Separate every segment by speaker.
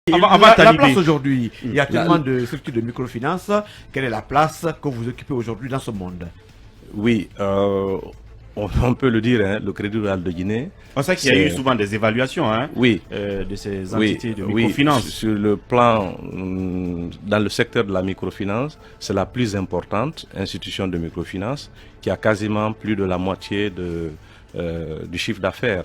Speaker 1: La place aujourd'hui, il y a tellement de structures de microfinance. Quelle est la place que vous occupez aujourd'hui dans ce monde?
Speaker 2: Oui, on peut le dire, hein, le Crédit Rural de Guinée.
Speaker 3: On sait qu'il y a eu souvent des évaluations
Speaker 2: oui,
Speaker 3: de ces entités de microfinance.
Speaker 2: Oui, sur le plan, dans le secteur de la microfinance, c'est la plus importante institution de microfinance qui a quasiment plus de la moitié du chiffre d'affaires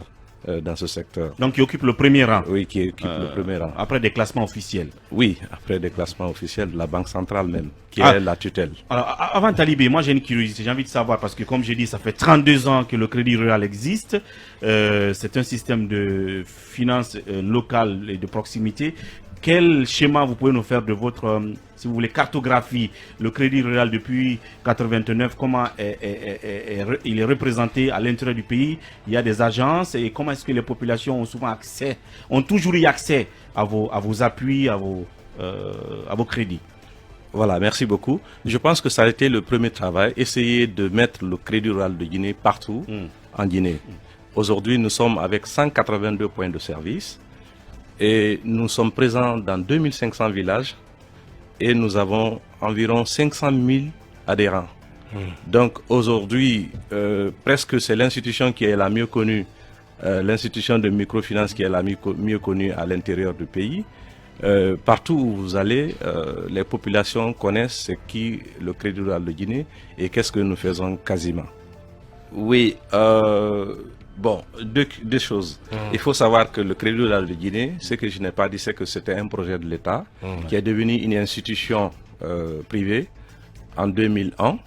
Speaker 2: dans ce secteur.
Speaker 3: Donc qui occupe le premier rang.
Speaker 2: Oui, qui occupe le premier rang.
Speaker 3: Après des classements officiels.
Speaker 2: Oui, après des classements officiels de la Banque centrale même, qui est la tutelle.
Speaker 3: Alors, avant Talibé, moi j'ai une curiosité, j'ai envie de savoir, parce que comme j'ai dit, ça fait 32 ans que le Crédit Rural existe. C'est un système de finances locale et de proximité. Quel schéma vous pouvez nous faire de votre, si vous voulez, cartographie, le Crédit Rural depuis 89, comment il est représenté à l'intérieur du pays? Il y a des agences et comment est-ce que les populations ont souvent accès, ont toujours eu accès à vos appuis, à vos crédits?
Speaker 2: Voilà, merci beaucoup. Je pense que ça a été le premier travail, essayer de mettre le Crédit Rural de Guinée partout en Guinée. Aujourd'hui, nous sommes avec 182 points de service. Et nous sommes présents dans 2500 villages et nous avons environ 500 000 adhérents. Donc aujourd'hui, presque c'est l'institution qui est la mieux connue, l'institution de microfinance qui est la mieux connue à l'intérieur du pays. Partout où vous allez, les populations connaissent ce qu'est le Crédit Rural de Guinée et qu'est-ce que nous faisons quasiment. Oui, bon, deux choses. Il faut savoir que le Crédit Rural de Guinée, ce que je n'ai pas dit, c'est que c'était un projet de l'État qui est devenu une institution privée en 2001,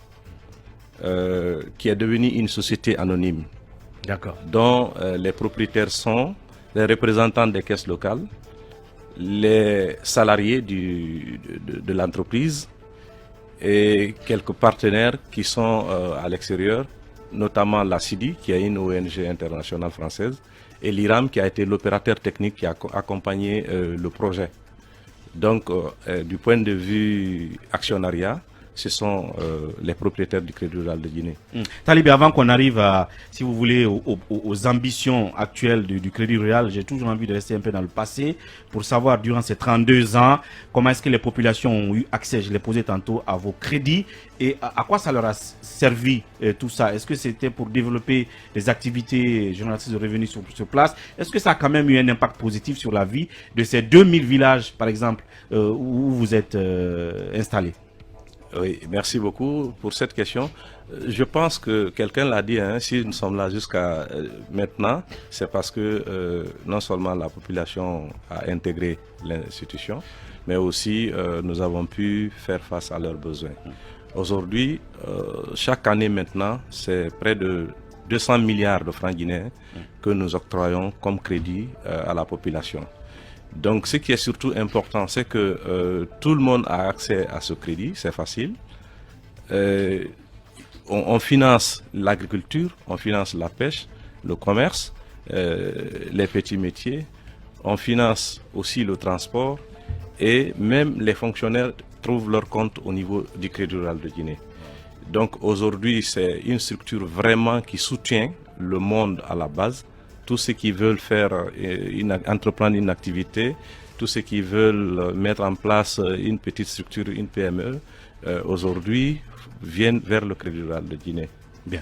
Speaker 2: qui est devenue une société anonyme, dont les propriétaires sont les représentants des caisses locales, les salariés de l'entreprise et quelques partenaires qui sont à l'extérieur, notamment la CIDI, qui est une ONG internationale française, et l'IRAM, qui a été l'opérateur technique qui a accompagné le projet. Donc, du point de vue actionnariat, ce sont les propriétaires du Crédit Rural de Guinée.
Speaker 3: Talibé, avant qu'on arrive à, si vous voulez, aux ambitions actuelles du Crédit Rural, j'ai toujours envie de rester un peu dans le passé pour savoir, durant ces 32 ans, comment est-ce que les populations ont eu accès, je l'ai posé tantôt, à vos crédits et à quoi ça leur a servi tout ça. Est-ce que c'était pour développer des activités génératrices de revenus sur place? Est-ce que ça a quand même eu un impact positif sur la vie de ces 2000 villages, par exemple, où vous êtes installés?
Speaker 2: Oui, merci beaucoup pour cette question. Je pense que quelqu'un l'a dit, hein, si nous sommes là jusqu'à maintenant, c'est parce que non seulement la population a intégré l'institution, mais aussi nous avons pu faire face à leurs besoins. Aujourd'hui, chaque année maintenant, c'est près de 200 milliards de francs guinéens que nous octroyons comme crédit à la population. Donc, ce qui est surtout important, c'est que tout le monde a accès à ce crédit, c'est facile. On finance l'agriculture, on finance la pêche, le commerce, les petits métiers, on finance aussi le transport et même les fonctionnaires trouvent leur compte au niveau du Crédit Rural de Guinée. Donc, aujourd'hui, c'est une structure vraiment qui soutient le monde à la base. Tous ceux qui veulent entreprendre une activité, tous ceux qui veulent mettre en place une petite structure, une PME, aujourd'hui viennent vers le Crédit Rural de Guinée.